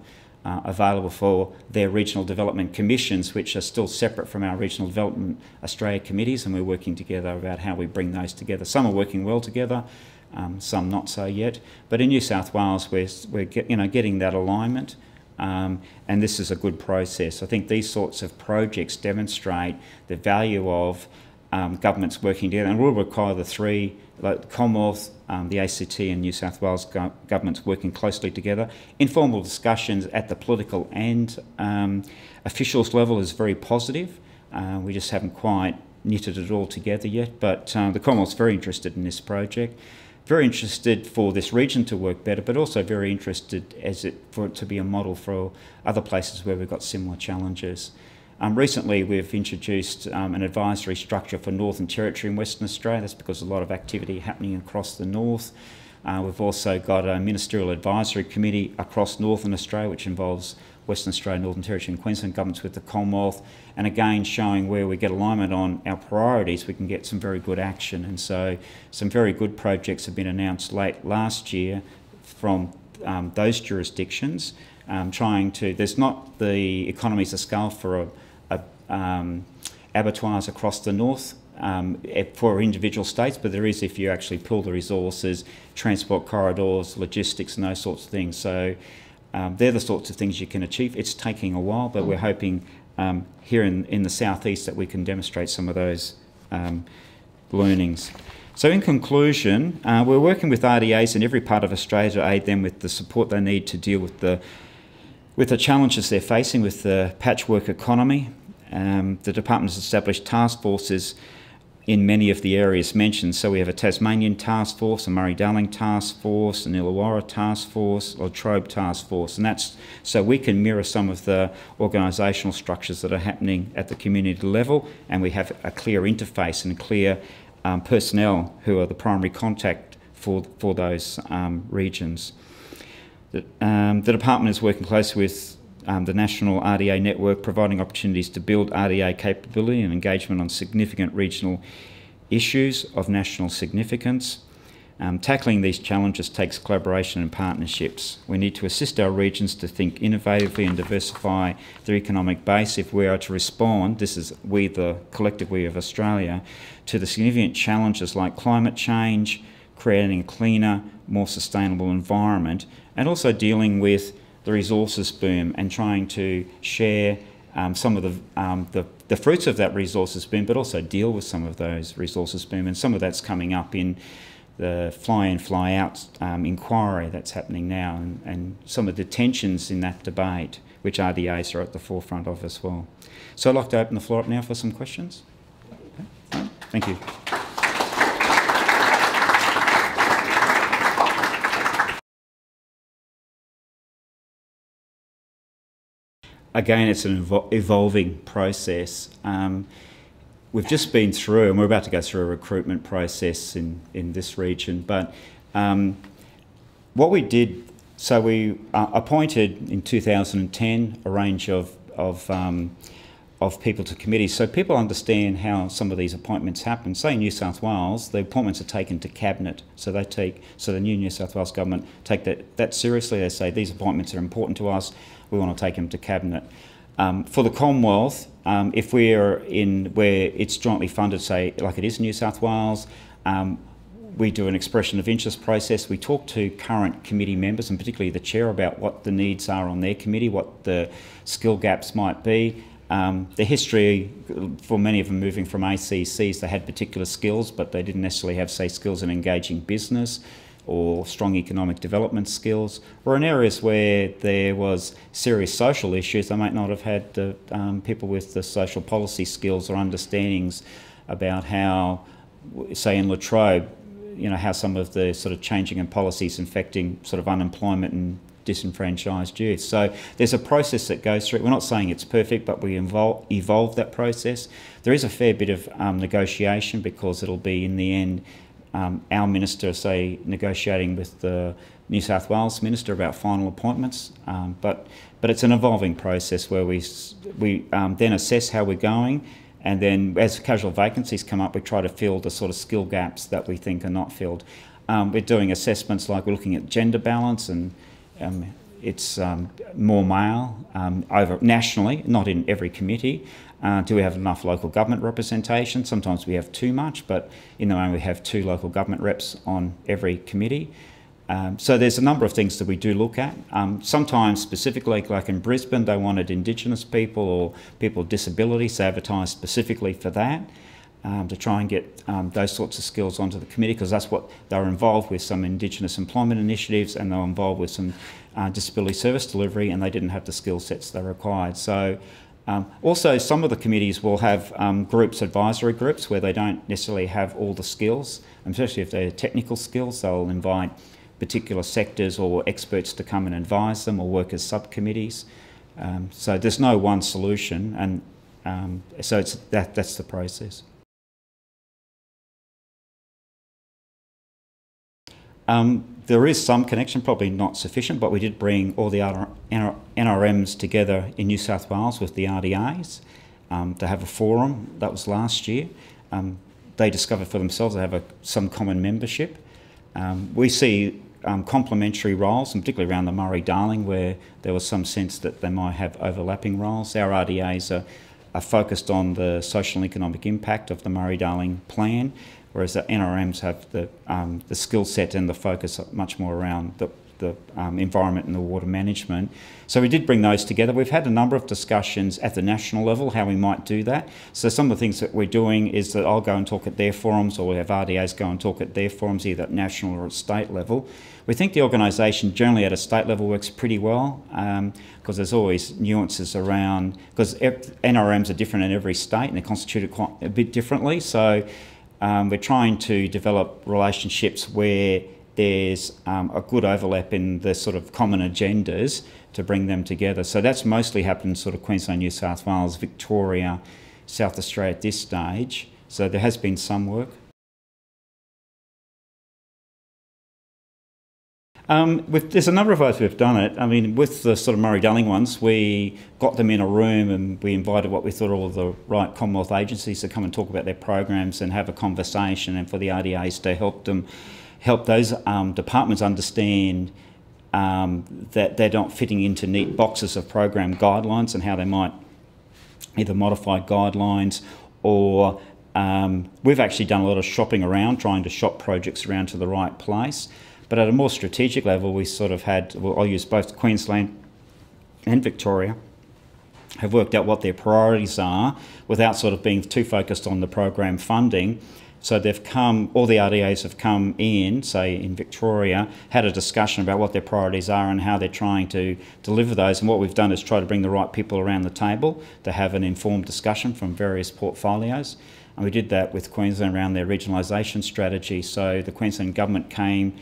available for their regional development commissions, which are still separate from our regional development Australia committees, and we're working together about how we bring those together. Some are working well together, some not so yet. But in New South Wales, we're getting that alignment, and this is a good process. I think these sorts of projects demonstrate the value of governments working together, and will require the three, like the Commonwealth, the ACT and New South Wales governments working closely together. Informal discussions at the political and officials level is very positive. We just haven't quite knitted it all together yet, but the Commonwealth's very interested in this project, very interested for this region to work better, but also very interested for it to be a model for other places where we've got similar challenges. Recently we've introduced an advisory structure for Northern Territory in Western Australia. That's because there's a lot of activity happening across the north. We've also got a ministerial advisory committee across Northern Australia, which involves Western Australia, Northern Territory and Queensland governments with the Commonwealth, and again showing where we get alignment on our priorities, we can get some very good action. And so some very good projects have been announced late last year from those jurisdictions, trying to, there's not the economies of scale for abattoirs across the north for individual states, but there is if you actually pool the resources, transport corridors, logistics and those sorts of things. So they're the sorts of things you can achieve. It's taking a while, but we're hoping here in the southeast that we can demonstrate some of those learnings. So in conclusion, we're working with RDAs in every part of Australia to aid them with the support they need to deal with the challenges they're facing with the patchwork economy. The department has established task forces in many of the areas mentioned. So we have a Tasmanian task force, a Murray-Darling task force, an Illawarra task force, or Latrobe task force, and that's so we can mirror some of the organisational structures that are happening at the community level, and we have a clear interface and clear personnel who are the primary contact for those regions. The department is working closely with the National RDA Network, providing opportunities to build RDA capability and engagement on significant regional issues of national significance. Tackling these challenges takes collaboration and partnerships. We need to assist our regions to think innovatively and diversify their economic base if we are to respond, this is we, the collective we of Australia, to the significant challenges like climate change, creating a cleaner, more sustainable environment, and also dealing with the resources boom and trying to share some of the fruits of that resources boom, but also deal with some of those resources boom. And some of that's coming up in the fly-in, fly-out inquiry that's happening now, and some of the tensions in that debate, which RDAs are at the forefront of as well. So I'd like to open the floor up now for some questions. Okay. Thank you. Again, it's an evolving process. We've just been through, and we're about to go through a recruitment process in this region, but what we did, so we appointed in 2010 a range of people to committees, so people understand how some of these appointments happen. Say in New South Wales, the appointments are taken to Cabinet, so the new New South Wales government take that seriously. They say these appointments are important to us, we want to take them to Cabinet. For the Commonwealth, if we're in where it's jointly funded, say like it is in New South Wales, we do an expression of interest process. We talk to current committee members, and particularly the chair, about what the needs are on their committee, what the skill gaps might be. The history for many of them moving from ACCs, they had particular skills, but they didn't necessarily have, say, skills in engaging business or strong economic development skills, or in areas where there was serious social issues, they might not have had the people with the social policy skills or understandings about how, say in Latrobe, you know, how some of the sort of changing in policies affecting sort of unemployment and disenfranchised youth. So there's a process that goes through it. We're not saying it's perfect, but we evolve that process. There is a fair bit of negotiation, because it'll be in the end our minister, say, negotiating with the New South Wales minister about final appointments, but it's an evolving process where we then assess how we're going, and then as casual vacancies come up, we try to fill the sort of skill gaps that we think are not filled. We're doing assessments like we're looking at gender balance, and it's more male over nationally, not in every committee. Do we have enough local government representation? Sometimes we have too much, but in the main we have 2 local government reps on every committee. So there's a number of things that we do look at. Sometimes specifically, like in Brisbane, they wanted Indigenous people or people with disabilities. They advertised specifically for that, to try and get those sorts of skills onto the committee, because that's what they were involved with, some Indigenous employment initiatives, and they were involved with some disability service delivery, and they didn't have the skill sets they required. So also some of the committees will have groups, advisory groups, where they don't necessarily have all the skills, especially if they're technical skills. They'll invite particular sectors or experts to come and advise them, or work as subcommittees. So there's no one solution, and so that's the process. There is some connection, probably not sufficient, but we did bring all the other NRMs together in New South Wales with the RDAs to have a forum. That was last year. They discovered for themselves they have some common membership. We see complementary roles, and particularly around the Murray-Darling, where there was some sense that they might have overlapping roles. Our RDAs are focused on the social and economic impact of the Murray-Darling plan, whereas the NRMs have the skill set and the focus much more around the environment and the water management. So we did bring those together. We've had a number of discussions at the national level how we might do that. So some of the things that we're doing is that I'll go and talk at their forums, or we have RDAs go and talk at their forums, either at national or at state level. We think the organisation generally at a state level works pretty well, because there's always nuances around, because NRMs are different in every state and they're constituted quite a bit differently. So we're trying to develop relationships where there's a good overlap in the sort of common agendas to bring them together. So that's mostly happened sort of Queensland, New South Wales, Victoria, South Australia at this stage. So there has been some work. There's a number of ways we've done it. I mean, with the sort of Murray-Darling ones, we got them in a room and we invited what we thought all of the right Commonwealth agencies to come and talk about their programs and have a conversation, and for the RDAs to help those departments understand that they're not fitting into neat boxes of program guidelines, and how they might either modify guidelines or we've actually done a lot of shopping around, trying to shop projects around to the right place. But at a more strategic level, we sort of had, well, I'll use both Queensland and Victoria, have worked out what their priorities are without sort of being too focused on the program funding. So they've come, all the RDAs have come in, say in Victoria, had a discussion about what their priorities are and how they're trying to deliver those. And what we've done is try to bring the right people around the table to have an informed discussion from various portfolios. And we did that with Queensland around their regionalisation strategy. So the Queensland government came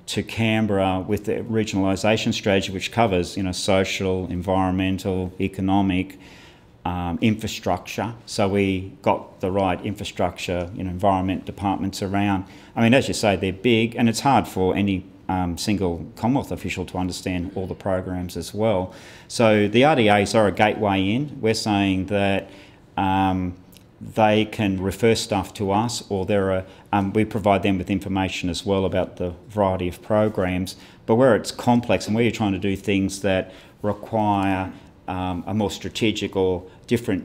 to Canberra with the regionalisation strategy, which covers, you know, social, environmental, economic, infrastructure. So we got the right infrastructure, you know, environment departments around. I mean, as you say, they're big, and it's hard for any single Commonwealth official to understand all the programs as well. So the RDAs are a gateway in. We're saying that they can refer stuff to us, or we provide them with information as well about the variety of programs. But where it's complex and where you're trying to do things that require a more strategic or different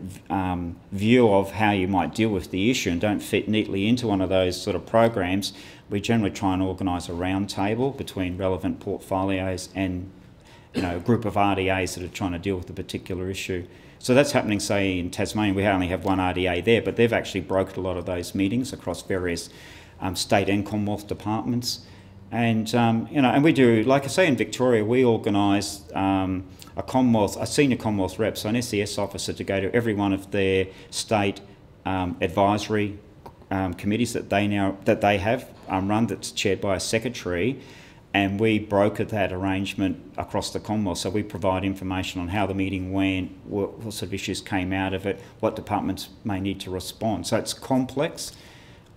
view of how you might deal with the issue and don't fit neatly into one of those sort of programs, we generally try and organise a round table between relevant portfolios and, you know, a group of RDAs that are trying to deal with a particular issue. So that's happening, say, in Tasmania. We only have one RDA there, but they've actually brokered a lot of those meetings across various state and Commonwealth departments. And, you know, and we do, like I say, in Victoria, we organise a senior Commonwealth rep, so an SES officer, to go to every one of their state advisory committees that they have run, that's chaired by a secretary. And we broker that arrangement across the Commonwealth. So we provide information on how the meeting went, what sort of issues came out of it, what departments may need to respond. So it's complex.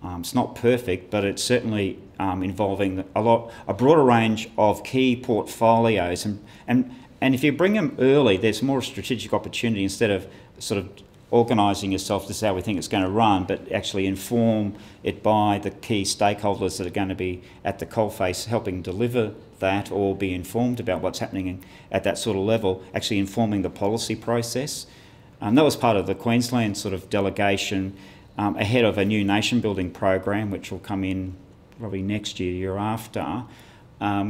It's not perfect, but it's certainly involving a broader range of key portfolios. And if you bring them early, there's more strategic opportunity instead of sort of organising yourself, this is how we think it's going to run, but actually inform it by the key stakeholders that are going to be at the coalface helping deliver that, or be informed about what's happening at that sort of level, actually informing the policy process. That was part of the Queensland sort of delegation ahead of a new nation building program, which will come in probably next year, year after.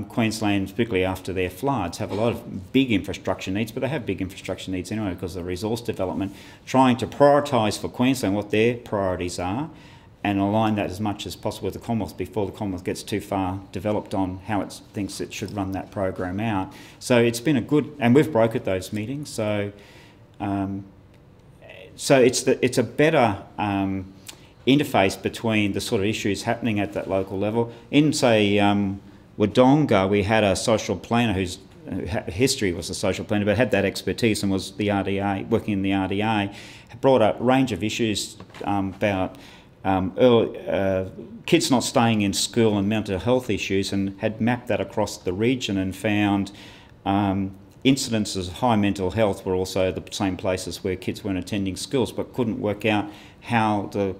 Queensland, particularly after their floods, have a lot of big infrastructure needs, but they have big infrastructure needs anyway because of the resource development, trying to prioritise for Queensland what their priorities are and align that as much as possible with the Commonwealth before the Commonwealth gets too far developed on how it thinks it should run that program out. So it's been a good, and we've brokered those meetings, so it's a better interface between the sort of issues happening at that local level. In, say, Wodonga, we had a social planner whose history was a social planner, but had that expertise and was the RDA, working in the RDA, brought a range of issues about kids not staying in school and mental health issues, and had mapped that across the region and found incidences of high mental health were also the same places where kids weren't attending schools, but couldn't work out how the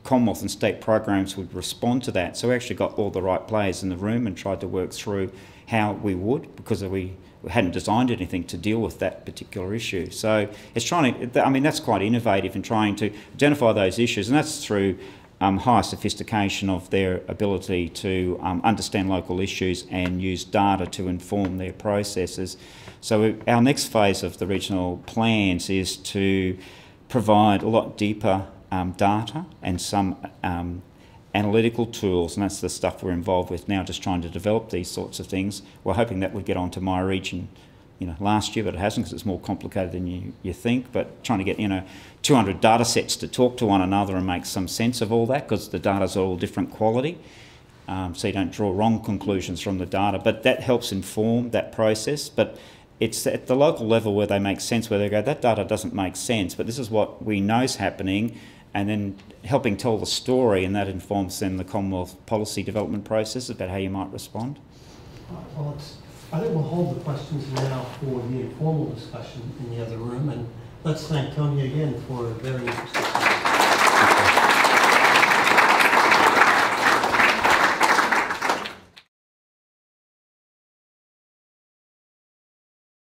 Commonwealth and state programs would respond to that. So we actually got all the right players in the room and tried to work through how we would, because we hadn't designed anything to deal with that particular issue. So it's trying to, I mean, that's quite innovative in trying to identify those issues, and that's through higher sophistication of their ability to understand local issues and use data to inform their processes. So our next phase of the regional plans is to provide a lot deeper data and some analytical tools, and that's the stuff we're involved with now, just trying to develop these sorts of things. We're hoping that would get onto my region, last year, but it hasn't, because it's more complicated than you think. But trying to get 200 data sets to talk to one another and make some sense of all that, because the data's all different quality, so you don't draw wrong conclusions from the data. But that helps inform that process. But it's at the local level where they make sense, where they go, that data doesn't make sense, but this is what we know is happening, and then helping tell the story, and that informs then the Commonwealth policy development process about how you might respond. Well, I think we'll hold the questions now for the informal discussion in the other room, and let's thank Tony again for a very interesting